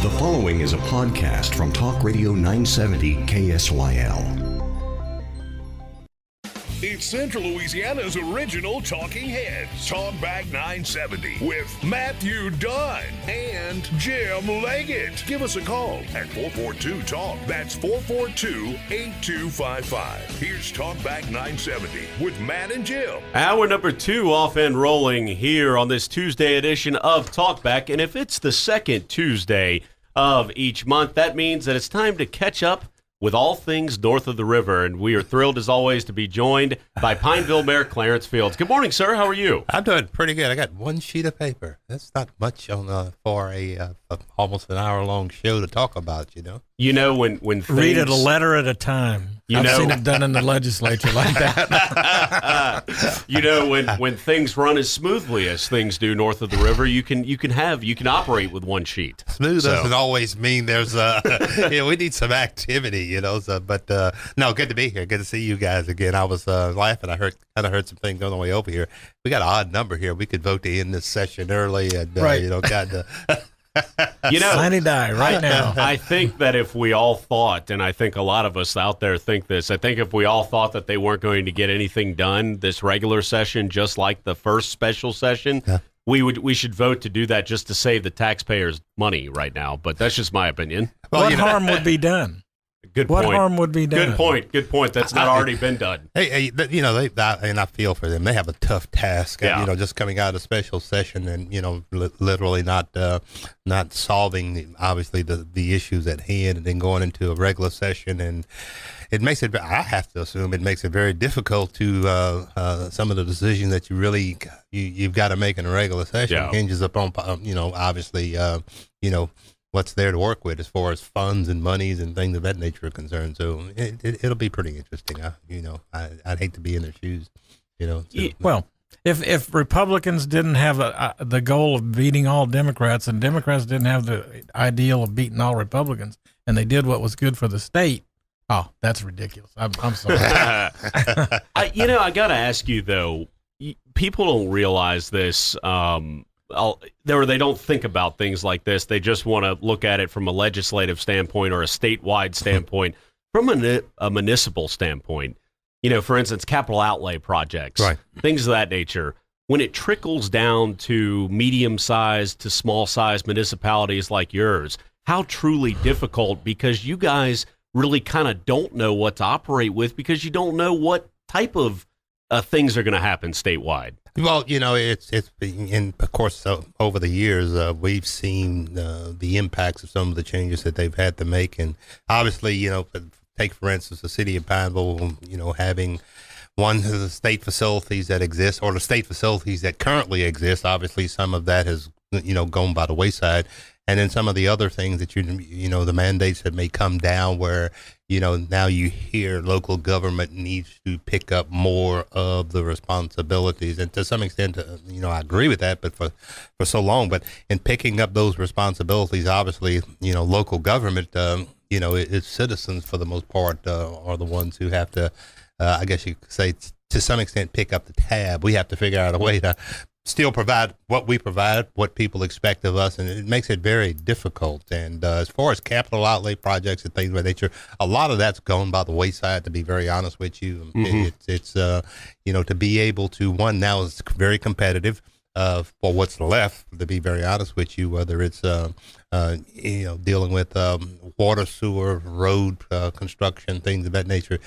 The following is a podcast from Talk Radio 970 KSYL. It's Central Louisiana's original Talking Heads, Talkback 970, with Matthew Dunn and Jim Leggett. Give us a call at 442-TALK. That's 442-8255. Here's Talkback 970 with Matt and Jim. Hour number 2 off and rolling here on this Tuesday edition of Talkback. And if it's the second Tuesday of each month, that means that it's time to catch up with all things north of the river, and we are thrilled as always to be joined by Pineville Mayor Clarence Fields. Good morning, sir. How are you? I'm doing pretty good. I got one sheet of paper. That's not much on for a almost an hour-long show to talk about, you know. You know, when things... Read it a letter at a time. I've seen it done in the legislature like that. You know, when things run as smoothly as things do north of the river, you can operate with one sheet. Smooth doesn't always mean there's we need some activity, you know. So, but no, good to be here. Good to see you guys again. I was laughing. I heard some things on the way over here. We got an odd number here. We could vote to end this session early, and right. You know, You know, Sunny die right now. I think that if we all thought, and I think a lot of us out there think this, I think if we all thought that they weren't going to get anything done this regular session, just like the first special session, we should vote to do that just to save the taxpayers money right now. But that's just my opinion. Well, what harm would be done? Good point. What harm would be done? Good point. That's not already been done. Hey, you know, and I feel for them. They have a tough task. Yeah. You know, just coming out of a special session and, you know, literally not solving obviously the issues at hand, and then going into a regular session, and it makes it. I have to assume it makes it very difficult to some of the decisions that you've got to make in a regular session hinges upon you know, obviously you know, what's there to work with as far as funds and monies and things of that nature are concerned. So it'll be pretty interesting. You know, I'd hate to be in their shoes, you know. So, well, if Republicans didn't have the goal of beating all Democrats, and Democrats didn't have the ideal of beating all Republicans, and they did what was good for the state, oh, that's ridiculous. I'm sorry. I got to ask you, though, people don't realize this. They don't think about things like this. They just want to look at it from a legislative standpoint or a statewide standpoint. From a municipal standpoint, you know, for instance, capital outlay projects, right, things of that nature. When it trickles down to medium-sized to small-sized municipalities like yours, how truly difficult, because you guys really kind of don't know what to operate with, because you don't know what type of things are going to happen statewide. Well, you know, it's and of course over the years we've seen the impacts of some of the changes that they've had to make, and obviously, you know, take for instance the city of Pineville, you know, having one of the state facilities that exist, or the state facilities that currently exist. Obviously, some of that has, you know, gone by the wayside. And then some of the other things that you know, the mandates that may come down where, you know, now you hear local government needs to pick up more of the responsibilities. And to some extent, you know, I agree with that, but for so long. But in picking up those responsibilities, obviously, you know, local government, you know, its citizens for the most part are the ones who have to, I guess you could say, to some extent, pick up the tab. We have to figure out a way to still provide what we provide, what people expect of us, and it makes it very difficult. And as far as capital outlay projects and things of that nature, a lot of that's gone by the wayside, to be very honest with you. Mm-hmm. It's you know, to be able to, one, now it's very competitive for what's left, to be very honest with you, whether it's you know, dealing with water, sewer, road construction, things of that nature.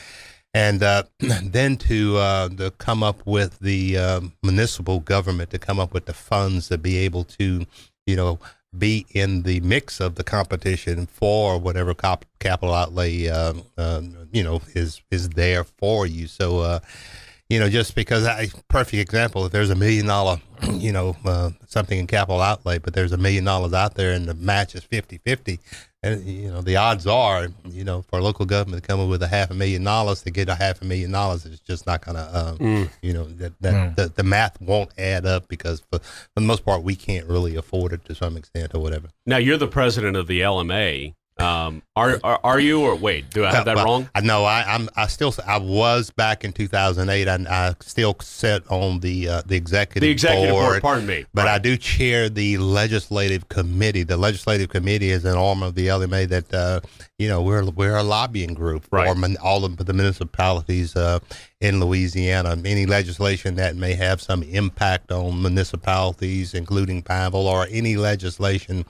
And then to come up with the municipal government, to come up with the funds to be able to, you know, be in the mix of the competition for whatever capital outlay, you know, is there for you. So, you know, just because perfect example, if there's $1 million, you know, something in capital outlay, but there's $1 million out there and the match is 50-50. And, you know, the odds are, you know, for a local government to come up with $500,000 to get $500,000, it's just not going to, you know, the math won't add up, because for the most part, we can't really afford it to some extent or whatever. Now, you're the president of the LMA. Are you, or wait, do I have that wrong? No, I was back in 2008. I still sit on the executive board. Pardon me. But I do chair the legislative committee. The legislative committee is an arm of the LMA that we're a lobbying group for all of the municipalities in Louisiana. Any legislation that may have some impact on municipalities, including Pineville, or any legislation,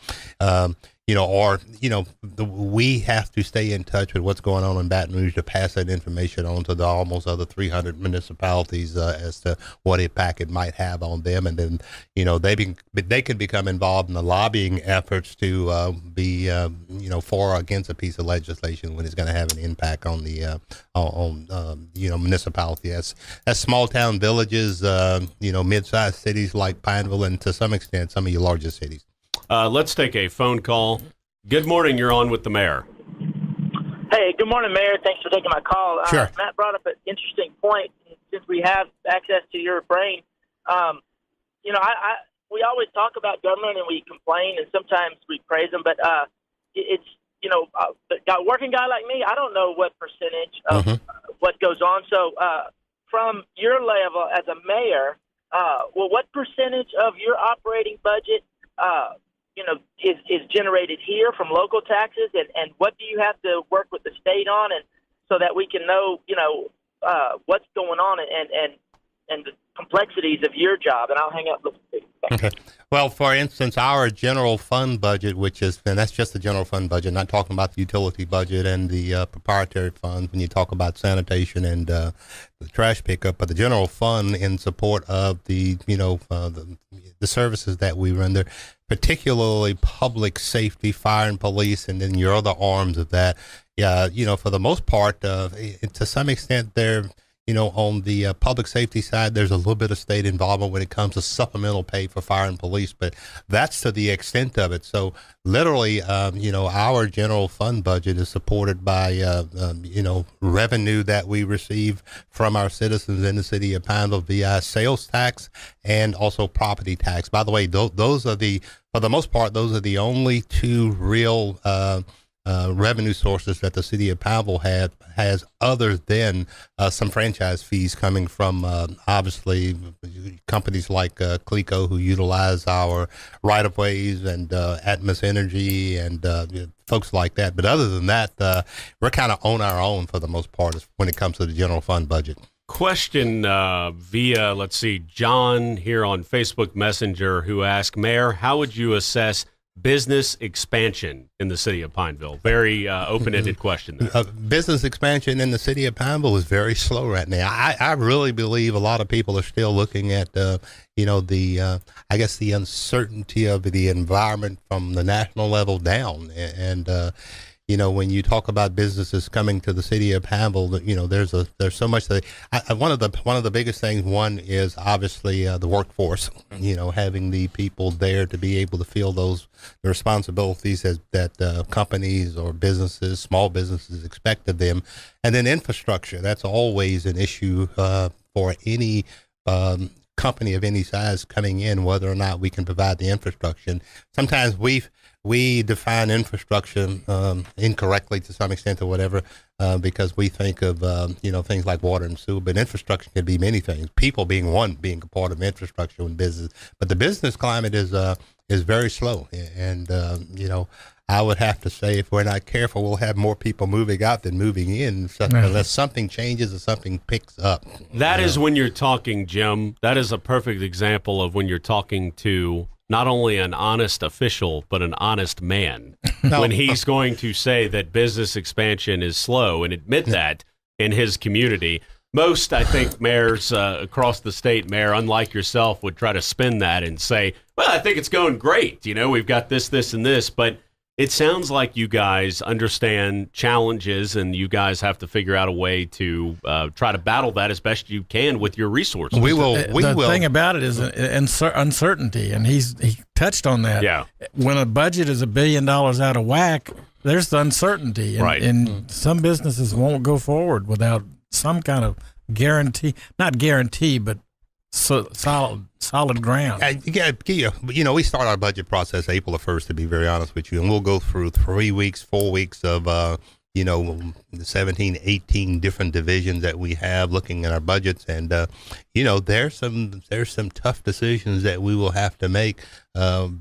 we have to stay in touch with what's going on in Baton Rouge to pass that information on to the almost other 300 municipalities as to what impact it might have on them. And then, they can become involved in the lobbying efforts to be, for or against a piece of legislation when it's going to have an impact on the, municipality. That's small town villages, mid-sized cities like Pineville, and to some extent, some of your larger cities. Let's take a phone call. Good morning. You're on with the mayor. Hey, good morning, Mayor. Thanks for taking my call. Sure. Matt brought up an interesting point. Since we have access to your brain, we always talk about government and we complain and sometimes we praise them, but it's a working guy like me, I don't know what percentage of what goes on. So from your level as a mayor, what percentage of your operating budget is generated here from local taxes, and what do you have to work with the state on, and so that we can know, what's going on and the complexities of your job? And I'll hang up. Okay. Well, for instance, our general fund budget, that's just the general fund budget, not talking about the utility budget and the proprietary funds when you talk about sanitation and the trash pickup, but the general fund in support of the services that we render, particularly public safety, fire and police, and then your other arms of that. For the most part, to some extent, they're, on the public safety side, there's a little bit of state involvement when it comes to supplemental pay for fire and police, but that's to the extent of it. So literally, our general fund budget is supported by, revenue that we receive from our citizens in the city of Pineville via sales tax and also property tax. By the way, those are for the most part, those are the only two real revenue sources that the city of Pineville has other than some franchise fees coming from obviously companies like Clico, who utilize our right-of-ways, and Atmos Energy and folks like that. But other than that, we're kind of on our own for the most part when it comes to the general fund budget. Question via, let's see, John here on Facebook Messenger, who asked, Mayor, how would you assess business expansion in the city of Pineville? Very open-ended question there. Business expansion in the city of Pineville is very slow right now. I really believe a lot of people are still looking at, the uncertainty of the environment from the national level down. And when you talk about businesses coming to the city of Pineville, there's so much that one of the biggest things. One is obviously the workforce. Having the people there to be able to fill the responsibilities that companies or businesses, small businesses, expect of them, and then infrastructure. That's always an issue for any company of any size coming in, whether or not we can provide the infrastructure. And sometimes we define infrastructure incorrectly to some extent or whatever, because we think of things like water and sewer, but infrastructure can be many things. People being a part of infrastructure in business, but the business climate is very slow, and I would have to say, if we're not careful, we'll have more people moving out than moving in, unless something changes or something picks up. That is when you're talking, Jim. That is a perfect example of when you're talking to not only an honest official, but an honest man. When he's going to say that business expansion is slow and admit that in his community. Most, I think, mayors across the state, Mayor, unlike yourself, would try to spin that and say, well, I think it's going great. We've got this, this, and this. But it sounds like you guys understand challenges, and you guys have to figure out a way to try to battle that as best you can with your resources. We will. The thing about it is uncertainty, and he touched on that. Yeah. When a budget is $1 billion out of whack, there's the uncertainty, and, right. And some businesses won't go forward without some kind of guarantee, not guarantee, but solid ground. We start our budget process April the 1st, to be very honest with you, and we'll go through 4 weeks of 17, 18 different divisions that we have looking at our budgets. And, there's some tough decisions that we will have to make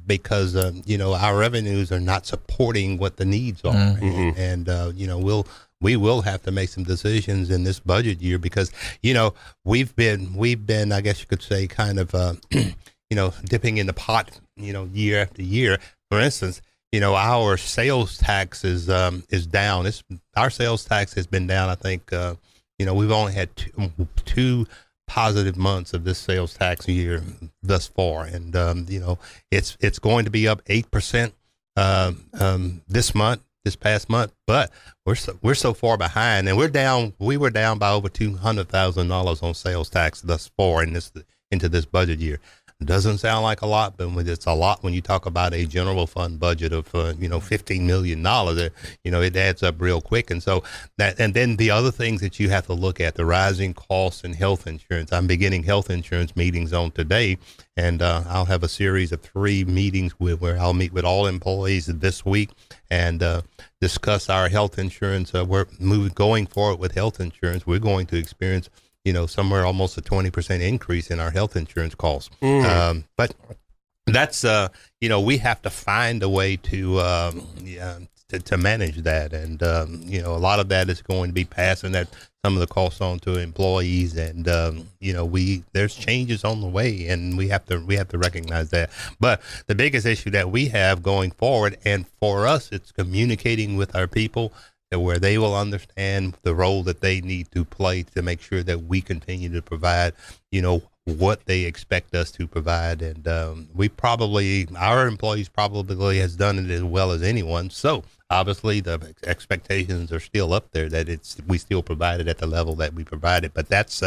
because, our revenues are not supporting what the needs are. Mm-hmm. And, we will have to make some decisions in this budget year because, we've been, I guess you could say, kind of, dipping in the pot, year after year. For instance, our sales tax is down. Our sales tax has been down. I think, we've only had two positive months of this sales tax year thus far. And, it's going to be up 8% this past month, but we're so far behind, and we were down by over $200,000 on sales tax thus far into this budget year. Doesn't sound like a lot, but it's a lot when you talk about a general fund budget of $15 million. It adds up real quick. And so and then the other things that you have to look at, the rising costs in health insurance. I'm beginning health insurance meetings on today, and I'll have a series of 3 meetings where I'll meet with all employees this week and discuss our health insurance. We're going forward with health insurance. We're going to experience somewhere almost a 20% increase in our health insurance costs. But that's, we have to find a way to manage that. And, a lot of that is going to be passing some of the costs on to employees. And, there's changes on the way, and we have to recognize that. But the biggest issue that we have going forward, and for us, it's communicating with our people where they will understand the role that they need to play to make sure that we continue to provide, what they expect us to provide. And our employees probably has done it as well as anyone. So obviously the expectations are still up there that we still provide it at the level that we provided, but that's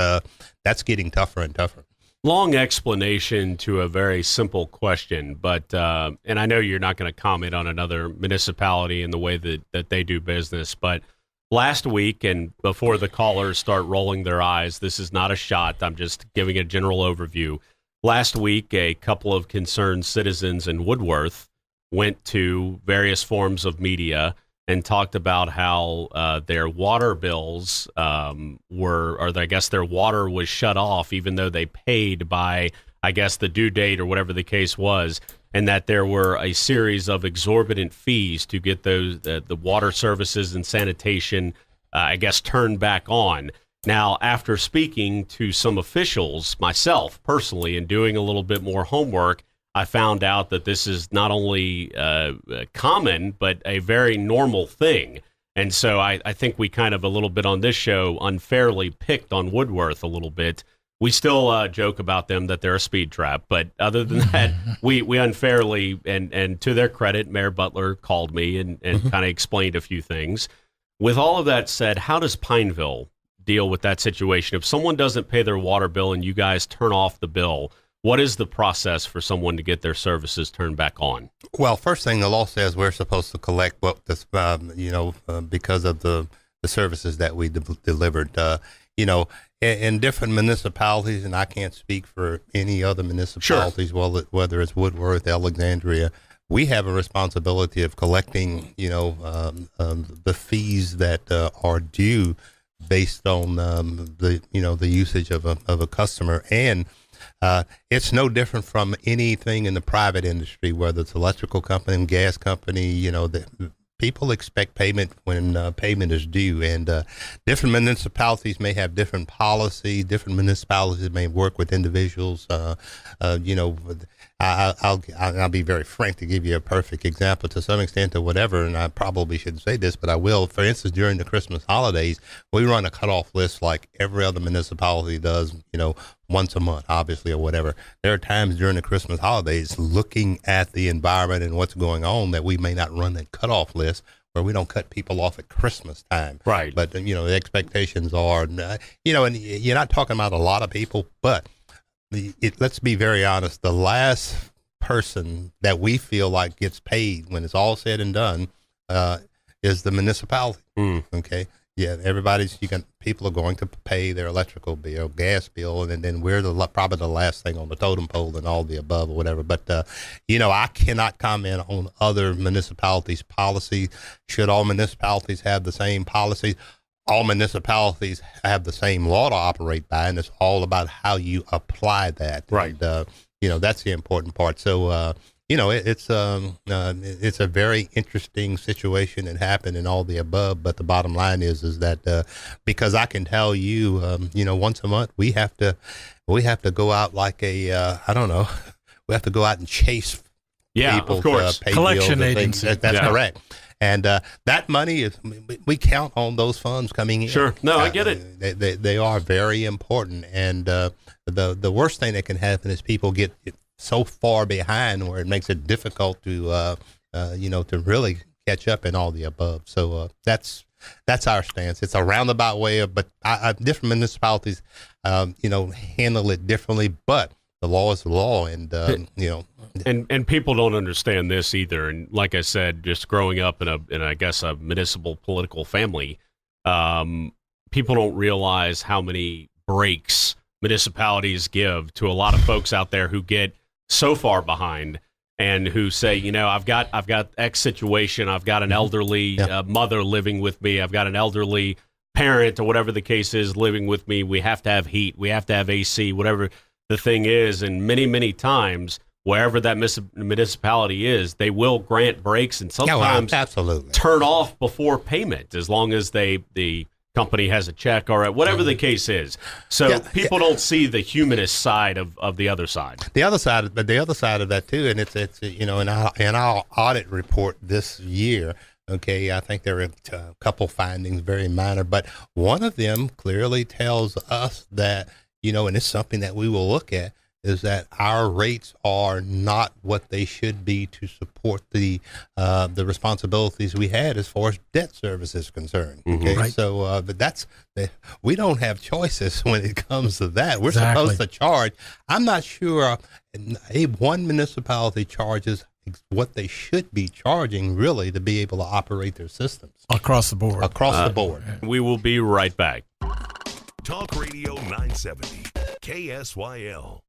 getting tougher and tougher. Long explanation to a very simple question, but and I know you're not going to comment on another municipality in the way that they do business, but last week, and before the callers start rolling their eyes, this is not a shot, I'm just giving a general overview. Last week, a couple of concerned citizens in Woodworth went to various forms of media and talked about how their water bills their water was shut off, even though they paid by, I guess, the due date or whatever the case was, and that there were a series of exorbitant fees to get the water services and sanitation, turned back on. Now, after speaking to some officials, myself personally, and doing a little bit more homework, I found out that this is not only common, but a very normal thing. And so I think we kind of a little bit on this show unfairly picked on Woodworth a little bit. We still joke about them that they're a speed trap. But other than that, we unfairly, and to their credit, Mayor Butler called me and kind of explained a few things. With all of that said, how does Pineville deal with that situation? If someone doesn't pay their water bill and you guys turn off the bill, what is the process for someone to get their services turned back on? Well, first thing, the law says we're supposed to collect what this, because of the services that we delivered. In different municipalities, and I can't speak for any other municipalities, sure, whether it's Woodworth, Alexandria, we have a responsibility of collecting, the fees that are due based on the usage of a customer. And it's no different from anything in the private industry, whether it's electrical company, gas company. People expect payment when payment is due, and different municipalities may have different policies. Different municipalities may work with individuals. I'll be very frank to give you a perfect example to some extent or whatever, and I probably shouldn't say this, but I will. For instance, during the Christmas holidays, we run a cutoff list like every other municipality does, once a month, obviously, or whatever. There are times during the Christmas holidays, looking at the environment and what's going on, that we may not run that cutoff list where we don't cut people off at Christmas time. Right. But, the expectations are, and you're not talking about a lot of people, but let's be very honest. The last person that we feel like gets paid when it's all said and done is the municipality. Okay. people are going to pay their electrical bill, gas bill, and then we're probably the last thing on the totem pole and all the above or whatever. But, I cannot comment on other municipalities' policy. Should all municipalities have the same policy? All municipalities have the same law to operate by, and it's all about how you apply that. Right. And, that's the important part. So, it's a very interesting situation that happened and all the above. But the bottom line is that because I can tell you, once a month we have to go out like a we have to go out and chase people, of course, pay collection bills and agency. things. That's correct. And that money is we count on those funds coming in. Sure, no, I get it. They are very important, and the worst thing that can happen is people get so far behind where it makes it difficult to to really catch up in all the above. So that's our stance. It's a roundabout way of, but different municipalities, handle it differently. But the law is the law, and And people don't understand this either. And like I said, just growing up in I guess a municipal political family, people don't realize how many breaks municipalities give to a lot of folks out there who get so far behind and who say, I've got X situation. I've got an elderly mother living with me. I've got an elderly parent or whatever the case is living with me. We have to have heat. We have to have AC, whatever the thing is. And many, many times, wherever that municipality is, they will grant breaks and sometimes absolutely turn off before payment as long as the company has a check or whatever the case is. So people don't see the humanist side of the other side. The other side of that too, and it's in our audit report this year. Okay, I think there are a couple findings, very minor, but one of them clearly tells us that and it's something that we will look at, is that our rates are not what they should be to support the responsibilities we had as far as debt service is concerned. Okay, Right. So but we don't have choices when it comes to that. We're Exactly. supposed to charge. I'm not sure one municipality charges what they should be charging really to be able to operate their systems across the board. across the board. We will be right back. Talk Radio 970, KSYL.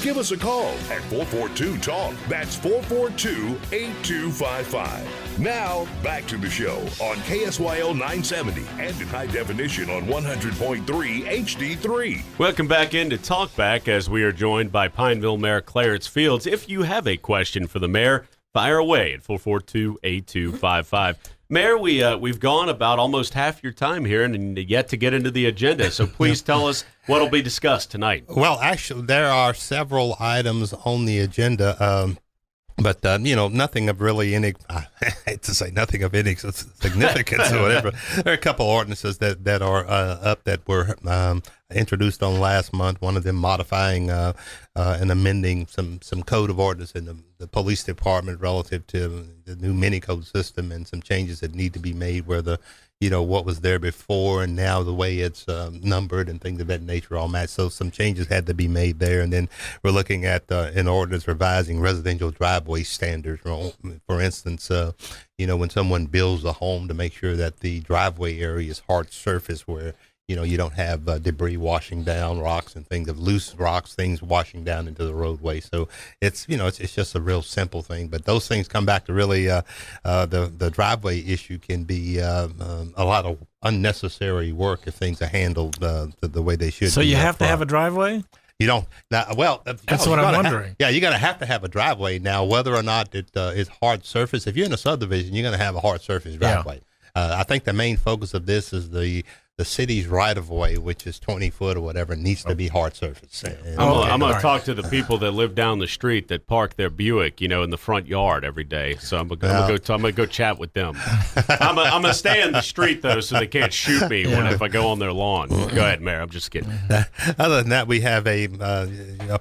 Give us a call at 442-TALK. That's 442-8255. Now, back to the show on KSYL 970 and in high definition on 100.3 HD3. Welcome back into Talkback as we are joined by Pineville Mayor Clarence Fields. If you have a question for the mayor, fire away at 442-8255. Mayor, we've gone about almost half your time here and yet to get into the agenda. So please tell us what will be discussed tonight. Well, actually, there are several items on the agenda, but nothing of really any. I hate to say nothing of any significance or whatever. There are a couple ordinances that are up that were introduced on last month. One of them modifying and amending some code of ordinance in the police department relative to the new mini code system, and some changes that need to be made where the what was there before and now the way it's numbered and things of that nature all match. So some changes had to be made there. And then we're looking at an ordinance revising residential driveway standards. For instance, when someone builds a home, to make sure that the driveway area is hard surface where you don't have debris washing down, rocks and things of loose rocks, things washing down into the roadway. So it's just a real simple thing. But those things come back to really the driveway issue can be a lot of unnecessary work if things are handled the way they should. So be you have to upfront. have a driveway? You don't. That's what I'm wondering. You're going to have a driveway now, whether or not it is hard surface. If you're in a subdivision, you're going to have a hard surface driveway. I think the main focus of this is the city's right-of-way, which is 20 foot or whatever, needs to be hard surface. And, I'm going to talk to the people that live down the street that park their Buick, in the front yard every day. So I'm going to go chat with them. I'm going to stay in the street, though, so they can't shoot me if I go on their lawn. Go ahead, Mayor. I'm just kidding. Other than that, we have a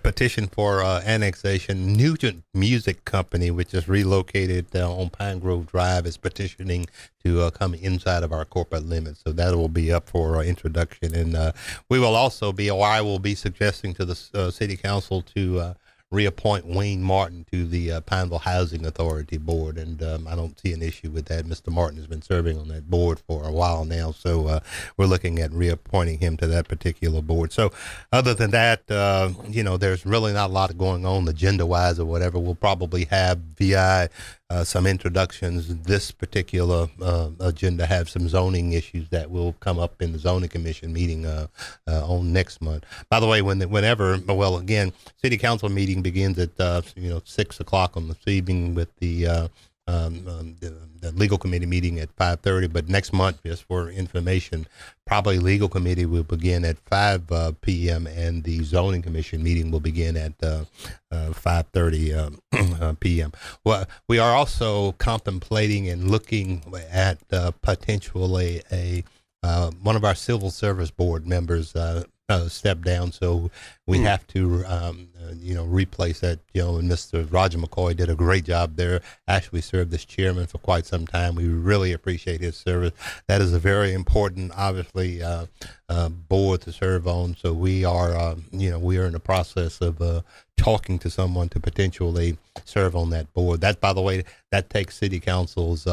petition for annexation. Nugent Music Company, which is relocated on Pine Grove Drive, is petitioning to come inside of our corporate limits. So that will be up for introduction. And I will be suggesting to the city council to reappoint Wayne Martin to the Pineville Housing Authority Board, and I don't see an issue with that. Mr. Martin has been serving on that board for a while now, so we're looking at reappointing him to that particular board. So other than that, there's really not a lot going on agenda-wise or whatever. We'll probably have VI some introductions. This particular agenda have some zoning issues that will come up in the zoning commission meeting on next month. By the way, again, city council meeting begins at 6 o'clock on this evening with the legal committee meeting at 5:30. But next month, just for information, probably legal committee will begin at 5 p.m. and the zoning commission meeting will begin at 5:30 p.m. Well, we are also contemplating and looking at potentially one of our civil service board members step down, so we have to replace that gentleman. Mr. Roger McCoy did a great job there, actually served as chairman for quite some time. We really appreciate his service. That is a very important, obviously, board to serve on, so we are we are in the process of talking to someone to potentially serve on that board. That, by the way, that takes city council's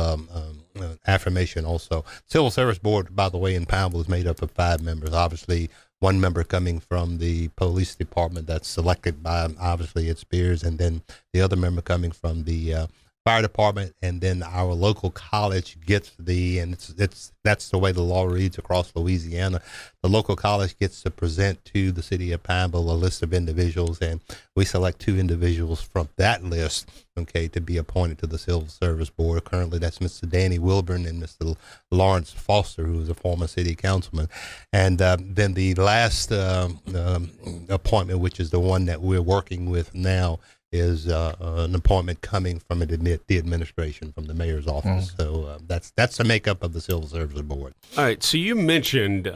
affirmation also. Civil service board, by the way, in Pineville is made up of 5 members. Obviously, one member coming from the police department that's selected by, obviously, its peers, and then the other member coming from the fire department, and then our local college gets that's the way the law reads across Louisiana. The local college gets to present to the city of Pineville a list of individuals, and we select 2 individuals from that list, to be appointed to the Civil Service Board. Currently, that's Mr. Danny Wilburn and Mr. Lawrence Foster, who is a former city councilman. And then the last appointment, which is the one that we're working with now, is an appointment coming from the administration, from the mayor's office. So that's the makeup of the Civil Service Board. All right. So you mentioned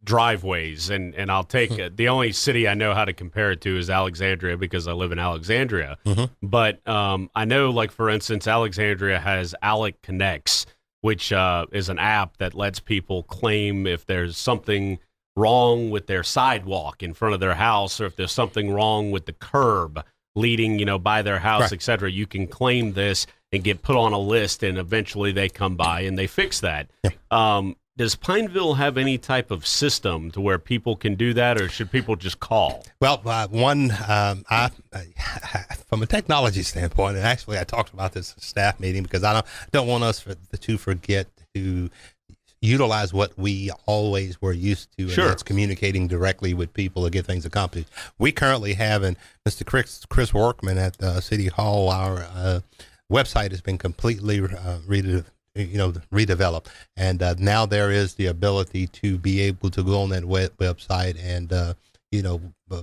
driveways, and I'll take the only city I know how to compare it to is Alexandria because I live in Alexandria. But I know, like, for instance, Alexandria has Alec Connects, which is an app that lets people claim if there's something wrong with their sidewalk in front of their house, or if there's something wrong with the curb leading, by their house, right, et cetera. You can claim this and get put on a list, and eventually they come by and they fix that. Yep. Does Pineville have any type of system to where people can do that, or should people just call? Well, from a technology standpoint, and actually I talked about this at staff meeting because I don't want us to forget to utilize what we always were used to, and that's communicating directly with people to get things accomplished. We currently have, and Mr. Chris Workman at City Hall, our website has been completely redeveloped, and now there is the ability to be able to go on that website and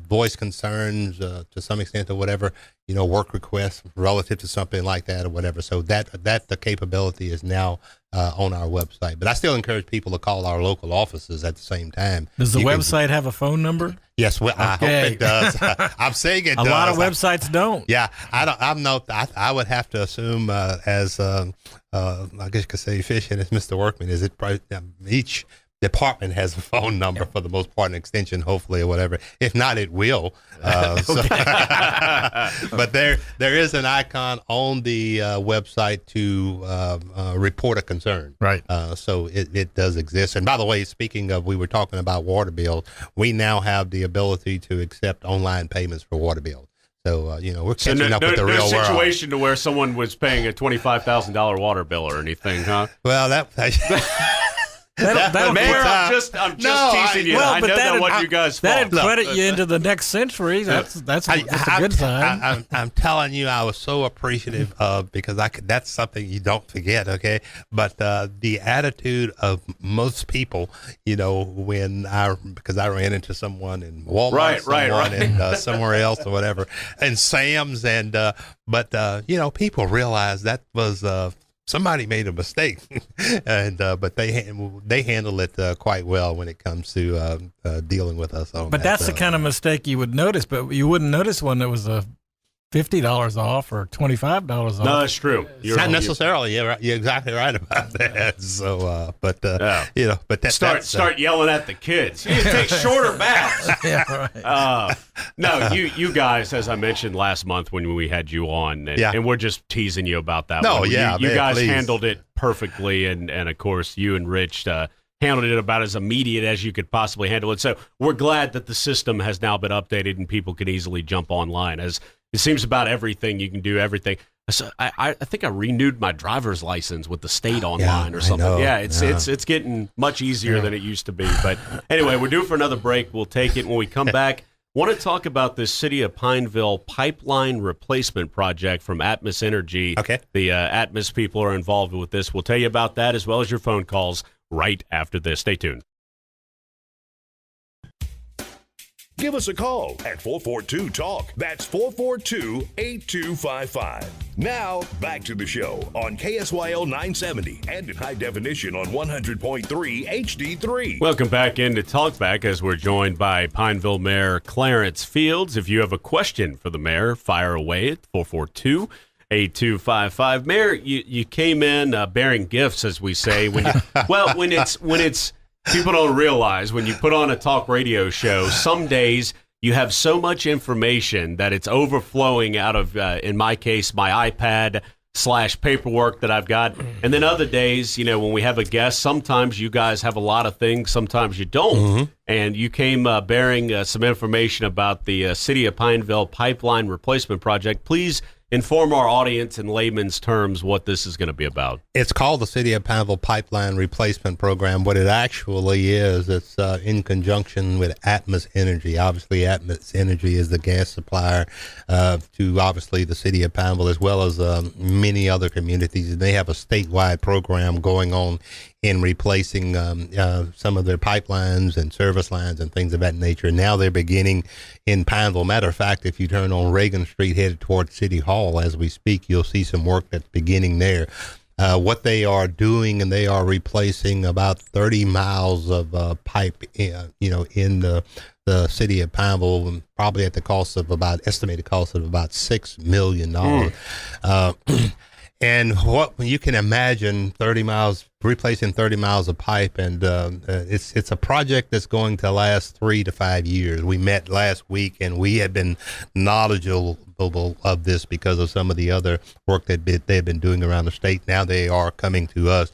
voice concerns to some extent or whatever, work requests relative to something like that or whatever. So that the capability is now on our website. But I still encourage people to call our local offices at the same time. Does the website have a phone number? Yes, well, I hope it does. I'm saying it does. A lot of websites don't. Yeah, I would have to assume as I guess you could say efficient as Mr. Workman is. It probably each department has a phone number for the most part, an extension, hopefully, or whatever. If not, it will. But there is an icon on the website to report a concern. Right. So it does exist. And by the way, speaking of, we were talking about water bills. We now have the ability to accept online payments for water bills. So, we're catching up with the real world. No situation to where someone was paying a $25,000 water bill or anything, huh? Well, I'm just teasing you. Well, I know that what you guys that'd credit you into the next century. That's a good sign. I'm telling you, I was so appreciative of, because that's something you don't forget, okay? But the attitude of most people, because I ran into someone in Walmart, and somewhere else or whatever, and Sam's, and but people realize that was somebody made a mistake, and but they handle it quite well when it comes to dealing with us on. But that's the kind of mistake you would notice, but you wouldn't notice one that was a $50 off or $25 off. No, that's true. Not necessarily. You're exactly right about that. So, but that start yelling at the kids. You need to take shorter baths. Yeah, right. No, you guys, as I mentioned last month when we had you on, and we're just teasing you about that. No, one. You man, guys please. handled it perfectly, and of course you and Rich handled it about as immediate as you could possibly handle it. So we're glad that the system has now been updated and people can easily jump online. As it seems about everything, you can do everything. So I think I renewed my driver's license with the state online or something. I know. It's getting much easier than it used to be. But anyway, we're due for another break. We'll take it when we come back. Want to talk about this City of Pineville pipeline replacement project from Atmos Energy. Okay. The Atmos people are involved with this. We'll tell you about that as well as your phone calls right after this. Stay tuned. Give us a call at 442-TALK. That's 442-8255. Now, back to the show on KSYL 970 and in high definition on 100.3 HD3. Welcome back into Talkback as we're joined by Pineville Mayor Clarence Fields. If you have a question for the mayor, fire away at 442-8255. Mayor, you came in bearing gifts, as we say. When it's people don't realize when you put on a talk radio show, some days you have so much information that it's overflowing out of, in my case, my iPad / paperwork that I've got. And then other days, when we have a guest, sometimes you guys have a lot of things, sometimes you don't. Mm-hmm. And you came bearing some information about the City of Pineville pipeline replacement project. Please inform our audience in layman's terms what this is going to be about. It's called the City of Pineville Pipeline Replacement Program. What it actually is, it's in conjunction with Atmos Energy. Obviously, Atmos Energy is the gas supplier to, obviously, the City of Pineville as well as many other communities. And they have a statewide program going on in replacing some of their pipelines and service lines and things of that nature. Now they're beginning in Pineville. Matter of fact, if you turn on Reagan Street headed toward City Hall as we speak, you'll see some work that's beginning there. What they are doing, and they are replacing about 30 miles of pipe, in the city of Pineville, probably at the estimated cost of about $6 million. And what you can imagine, replacing 30 miles of pipe, and it's a project that's going to last 3 to 5 years. We met last week, and we had been knowledgeable of this because of some of the other work that they've been doing around the state. Now they are coming to us.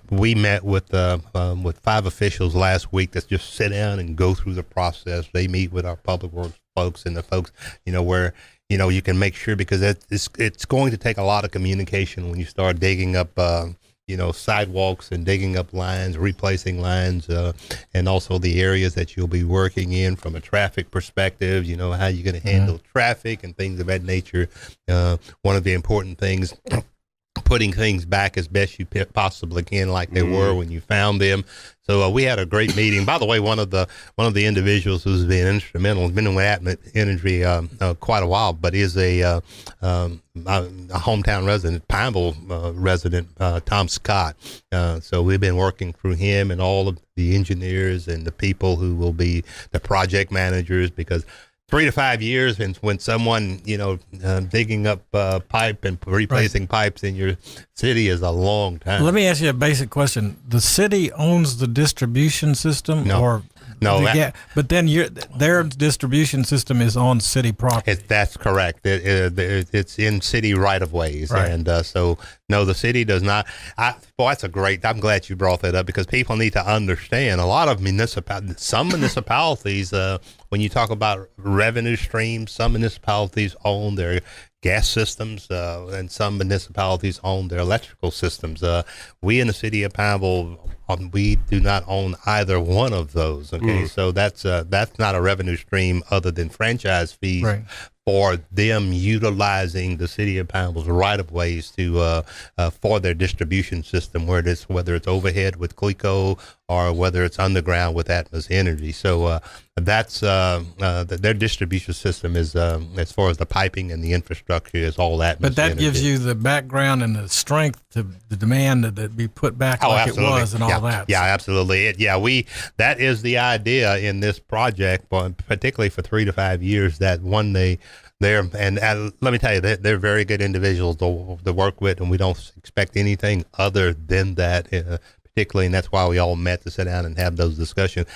We met with 5 officials last week that just sit down and go through the process. They meet with our public works folks and the folks, where you can make sure, because it's going to take a lot of communication when you start digging up, sidewalks and digging up lines, replacing lines, and also the areas that you'll be working in from a traffic perspective, how you're going to handle traffic and things of that nature. One of the important things, putting things back as best you possibly can, like they were when you found them. So we had a great meeting. By the way, one of the individuals who's been instrumental, has been with Atmos Energy quite a while, but is a hometown resident, Pineville resident, Tom Scott. So we've been working through him and all of the engineers and the people who will be the project managers, because 3 to 5 years, and when someone, digging up pipe and replacing pipes in your city is a long time. Let me ask you a basic question. The city owns the distribution system? No. But then their distribution system is on city property. That's correct. It's in city right-of-ways. Right. And so, no, the city does not. I'm glad you brought that up, because people need to understand a lot of some municipalities, when you talk about revenue streams, some municipalities own their gas systems, and some municipalities own their electrical systems. We in the city of Pineville, we do not own either one of those. Okay, so that's not a revenue stream other than franchise fees for them utilizing the city of Pineville's right of ways to for their distribution system, whether it's overhead with CLECO or whether it's underground with Atmos Energy. So that's their distribution system is, as far as the piping and the infrastructure, is all Atmos. But that Energy. gives you the background and the strength to the demand that be put back like absolutely. It was and all that. Yeah, absolutely. That is the idea in this project, particularly for 3 to 5 years, that when they Let me tell you, they're very good individuals to work with, and we don't expect anything other than that, particularly, and that's why we all met to sit down and have those discussions.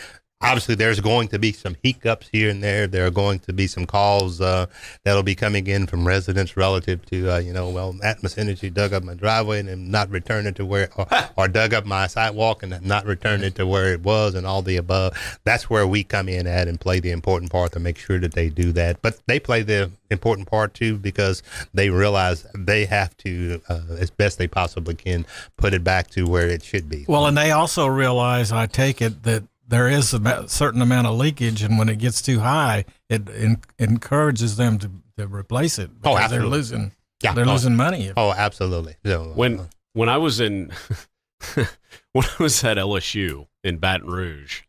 Obviously, there's going to be some hiccups here and there. There are going to be some calls that'll be coming in from residents relative to, Atmos Energy dug up my driveway and not returned it to where, or dug up my sidewalk and not returned it to where it was, and all the above. That's where we come in at and play the important part to make sure that they do that. But they play the important part too, because they realize they have to, as best they possibly can, put it back to where it should be. Well, and they also realize, I take it, that there is a certain amount of leakage, and when it gets too high, it encourages them to replace it. Oh, They're absolutely. losing money. Oh, absolutely. So, When I was in when I was at LSU in Baton Rouge,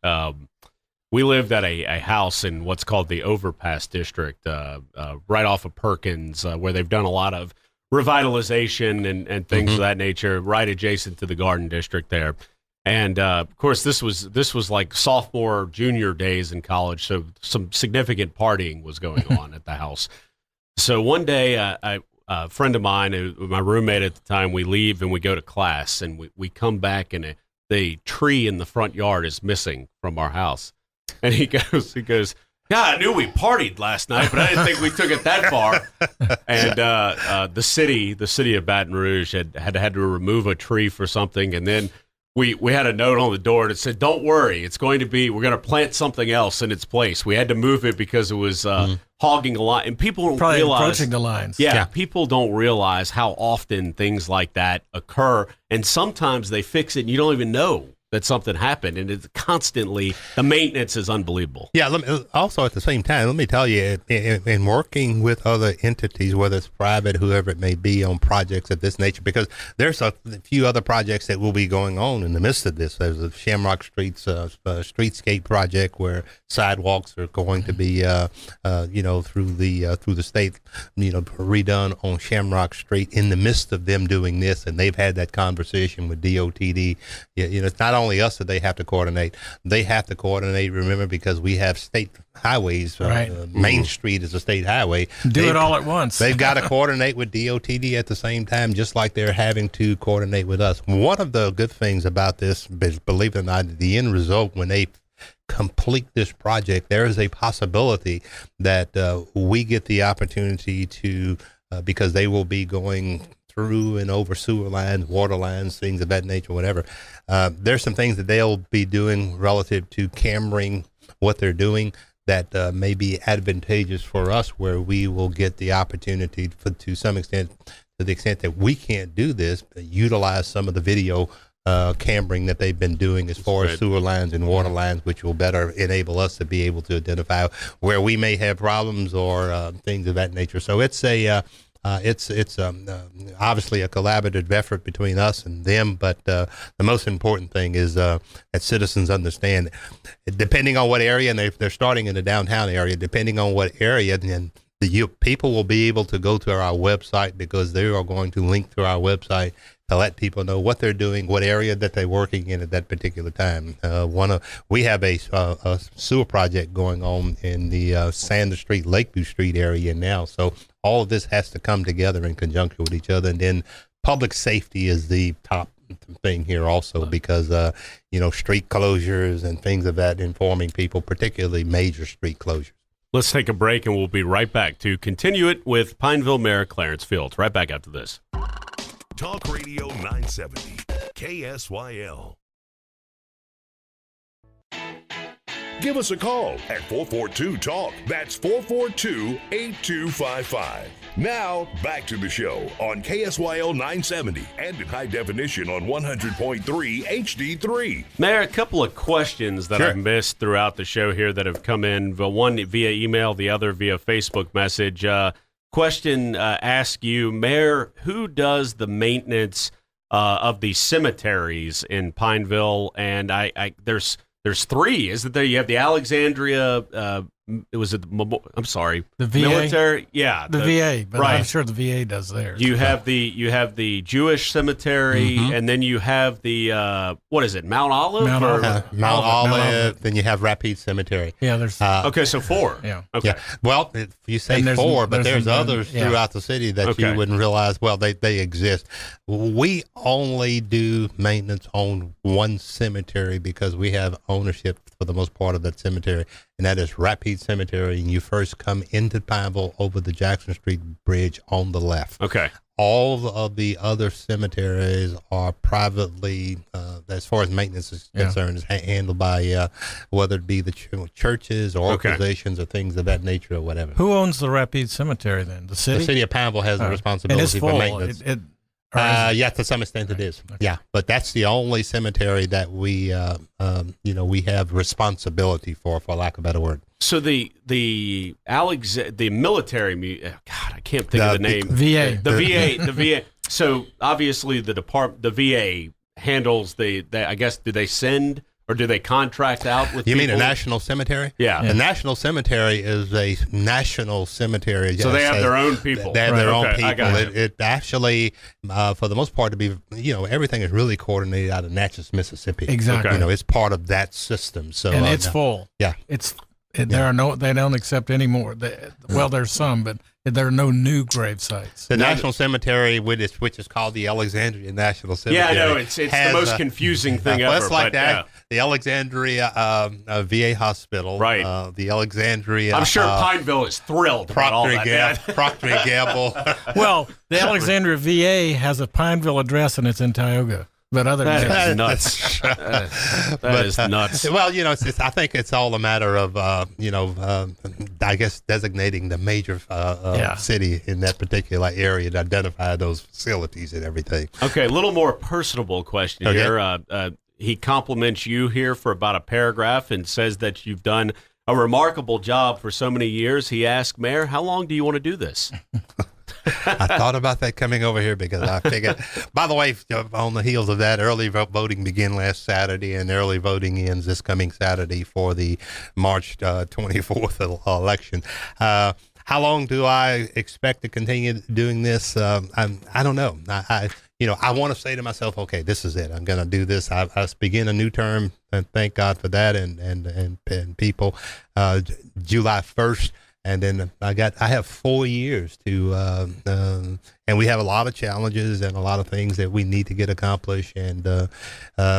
we lived at a house in what's called the Overpass District, right off of Perkins, where they've done a lot of revitalization and things of that nature, right adjacent to the Garden District there. And of course, this was like sophomore, junior days in college, so some significant partying was going on at the house. So one day, a friend of mine, my roommate at the time, we leave and we go to class, and we come back, and the tree in the front yard is missing from our house. And he goes, "God, I knew we partied last night, but I didn't think we took it that far." And the city of Baton Rouge had to remove a tree for something, and then we had a note on the door that said, "Don't worry, we're going to plant something else in its place." We had to move it because it was hogging a line, and people don't Probably realize approaching the lines. Yeah, people don't realize how often things like that occur, and sometimes they fix it, and you don't even know that something happened, and it's constantly, the maintenance is unbelievable. Yeah, also at the same time, let me tell you, in working with other entities, whether it's private, whoever it may be, on projects of this nature, because there's a few other projects that will be going on in the midst of this. There's a Shamrock Streets streetscape project where sidewalks are going to be, through the state, redone on Shamrock Street in the midst of them doing this, and they've had that conversation with DOTD. It's not only us that they have to coordinate. They have to coordinate, remember, because we have state highways. Right. Main Street is a state highway. Do it all at once. They've got to coordinate with DOTD at the same time, just like they're having to coordinate with us. One of the good things about this, believe it or not, the end result, when they complete this project, there is a possibility that we get the opportunity to, because they will be going through and over sewer lines, water lines, things of that nature, whatever. There's some things that they'll be doing relative to cameraing what they're doing that may be advantageous for us, where we will get the opportunity to some extent, to the extent that we can't do this, utilize some of the video cameraing that they've been doing as far as sewer lines and water lines, which will better enable us to be able to identify where we may have problems or things of that nature. So it's it's obviously a collaborative effort between us and them, but the most important thing is that citizens understand, depending on what area, and they're starting in the downtown area, depending on what area, then people will be able to go to our website, because they are going to link to our website to let people know what they're doing, what area that they're working in at that particular time. We have a sewer project going on in the Sanders Street, Lakeview Street area now. So all of this has to come together in conjunction with each other. And then public safety is the top thing here also, because, street closures and things of that, informing people, particularly major street closures. Let's take a break, and we'll be right back to continue it with Pineville Mayor Clarence Fields. Right back after this. Talk Radio 970, KSYL. Give us a call at 442-TALK. That's 442-8255. Now, back to the show on KSYL 970 and in high definition on 100.3 HD3. Mayor, a couple of questions that I've missed throughout the show here that have come in, one via email, the other via Facebook message. Question ask you, Mayor, who does the maintenance of the cemeteries in Pineville? And there's three, isn't there? You have the Alexandria I'm sorry, The VA? military. Yeah, The VA, but right. I'm sure the VA does theirs. You have the Jewish cemetery, and then you have the what is it, Mount Olive? Mount or- Olive. Mount Olive. Olive, then you have Rapide Cemetery. Yeah, there's. Okay, so 4. Yeah. Okay. Yeah. Well, if you say And there's- 4, but there's there's some- others yeah. throughout the city that Okay. you wouldn't realize. Well, they exist. We only do maintenance on one cemetery because we have ownership for the most part of that cemetery, and that is Rapide Cemetery. And you first come into Pineville over the Jackson Street Bridge on the left. Okay. All of the other cemeteries are privately, as far as maintenance is concerned, is handled by whether it be the churches or Okay. organizations or things of that nature or whatever. Who owns the Rapide Cemetery then? The city? The city of Pineville has the And responsibility it's for full. maintenance. Or is it- Yeah, to some extent it is. Yeah, but that's the only cemetery that we have responsibility for lack of a better word. So the military, God, I can't think of the name. VA. The VA. So obviously the VA handles I guess, do they send or do they contract out with You mean a people? national cemetery? Yeah. The National Cemetery is a national cemetery. So they have their own people. They have their own Okay, I people. got you. It actually, for the most part, to be, everything is really coordinated out of Natchez, Mississippi. Exactly. Okay. It's part of that system. So and it's no. full. Yeah. There are no. They don't accept any more. Well, there's some, but there are no new grave sites. The National Cemetery, which is called the Alexandria National Cemetery. Yeah, I know. It's the most confusing thing well, ever. it's like but, that. yeah. The Alexandria VA Hospital. Right. The Alexandria. I'm sure Pineville is thrilled about all that. Yeah. Procter & Gamble. Well, the Alexandria VA has a Pineville address and it's in Tioga. But other than That that, is nuts. That is nuts. Well, I think it's all a matter of, I guess designating the major city in that particular area to identify those facilities and everything. Okay, a little more personable question Okay. here. He compliments you here for about a paragraph and says that you've done a remarkable job for so many years. He asked, Mayor, how long do you want to do this? I thought about that coming over here because I figured, by the way, on the heels of that, early voting began last Saturday and early voting ends this coming Saturday for the March 24th election. How long do I expect to continue doing this? I don't know. I want to say to myself, okay, this is it. I'm going to do this. I begin a new term, and thank God for that. And people, July 1st. And then I have 4 years to, and we have a lot of challenges and a lot of things that we need to get accomplished. And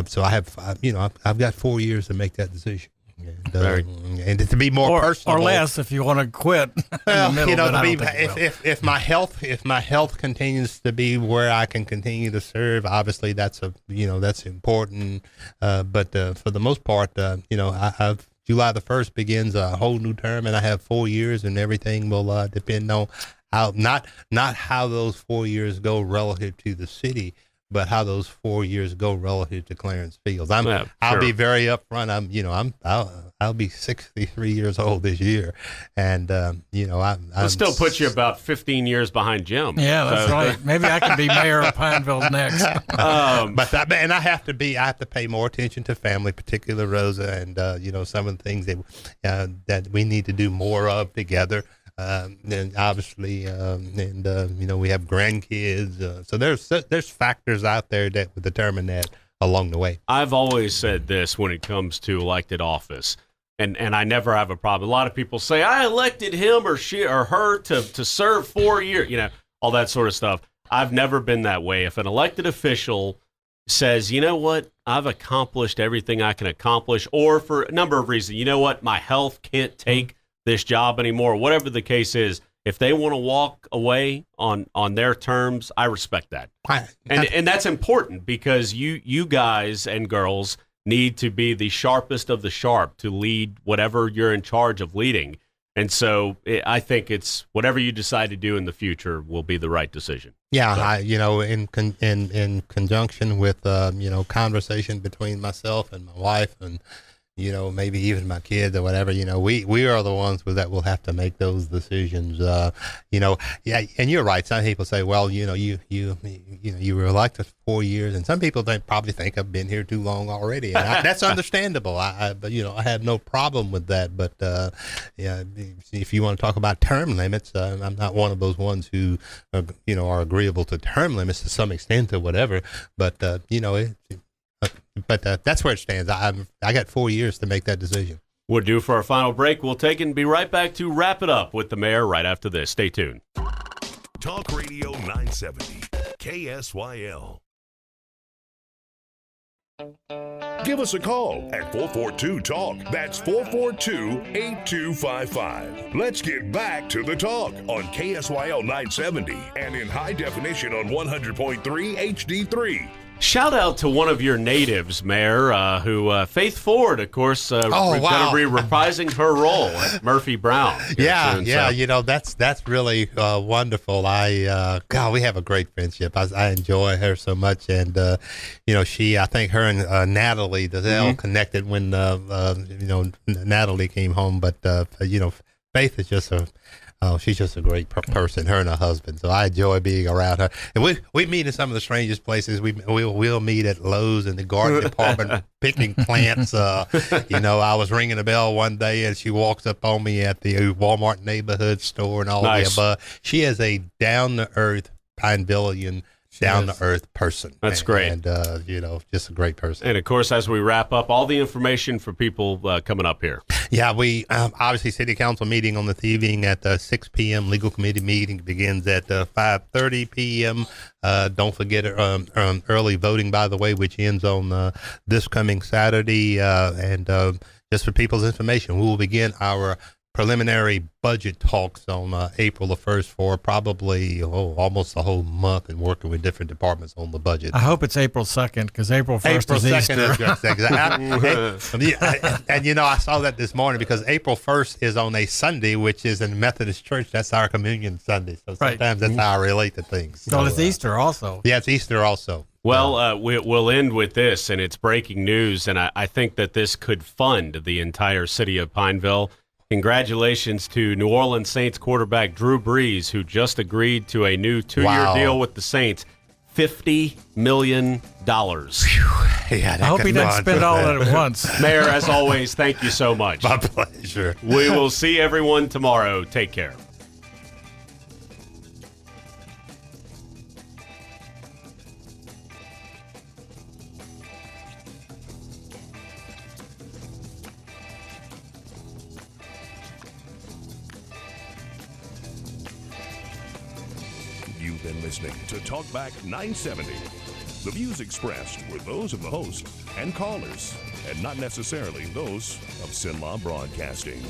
so I've got 4 years to make that decision. And to be more personal, or less if you want to quit. Well, in the middle, but I don't think you will. if my health continues to be where I can continue to serve, obviously that's important. But for the most part, I've July the 1st begins a whole new term, and I have 4 years, and everything will depend on how not how those 4 years go relative to the city, but how those 4 years go relative to Clarence Fields. I'll be very upfront. I'll be 63 years old this year, and That still puts you about 15 years behind Jim. Yeah, that's right. Maybe I can be mayor of Pineville next. But I have to pay more attention to family, particularly Rosa, and some of the things that we need to do more of together. And obviously, we have grandkids, so there's factors out there that would determine that along the way. I've always said this when it comes to elected office, and I never have a problem. A lot of people say, I elected him or she or her to serve 4 years, all that sort of stuff. I've never been that way. If an elected official says, you know what, I've accomplished everything I can accomplish, or for a number of reasons, you know what, my health can't take this job anymore, whatever the case is, if they want to walk away on their terms, I respect that. And that's important because you guys and girls need to be the sharpest of the sharp to lead whatever you're in charge of leading. And so I think it's whatever you decide to do in the future will be the right decision. Yeah, in conjunction with conversation between myself and my wife and maybe even my kids or whatever, we are the ones that will have to make those decisions. Yeah, and you're right. Some people say, well, you were elected for 4 years, and some people probably think I've been here too long already, and that's understandable. But I have no problem with that. But yeah, if you want to talk about term limits, I'm not one of those ones who are agreeable to term limits to some extent or whatever. But that's where it stands. I got 4 years to make that decision. We're due for our final break. We'll take it and be right back to wrap it up with the mayor right after this. Stay tuned. Talk Radio 970, KSYL. Give us a call at 442-TALK. That's 442-8255. Let's get back to the talk on KSYL 970 and in high definition on 100.3 HD3. Shout out to one of your natives, Mayor, who Faith Ford, of course, going to be reprising her role at Murphy Brown. Yeah, that's really wonderful. God, we have a great friendship. I enjoy her so much, and I think her and Natalie, they're all connected when Natalie came home. But Faith is just she's just a great person, her and her husband. So I enjoy being around her. And we meet in some of the strangest places. We'll meet at Lowe's in the garden department picking plants. I was ringing a bell one day and she walks up on me at the Walmart neighborhood store and all the above. She is a down-to-earth Pinevillian, down-to-earth person. That's great. And, just a great person. And, of course, as we wrap up, all the information for people coming up here. Yeah, we obviously city council meeting on the evening at 6 p.m. Legal committee meeting begins at 5:30 p.m. Don't forget early voting, by the way, which ends on this coming Saturday. And just for people's information, we will begin our preliminary budget talks on April the 1st for probably almost a whole month, and working with different departments on the budget. I hope it's April 2nd, because April 1st is Easter. And I saw that this morning because April 1st is on a Sunday, which is in the Methodist Church. That's our communion Sunday. So sometimes that's how I relate to things. So it's Easter also. Yeah, it's Easter also. Well, we'll end with this, and it's breaking news, and I think that this could fund the entire city of Pineville. Congratulations to New Orleans Saints quarterback Drew Brees, who just agreed to a new 2-year deal with the Saints. $50 million. I hope he doesn't spend all that at once. Mayor, as always, thank you so much. My pleasure. We will see everyone tomorrow. Take care. You've been listening to Talkback 970. The views expressed were those of the host and callers, and not necessarily those of Sinlaw Broadcasting.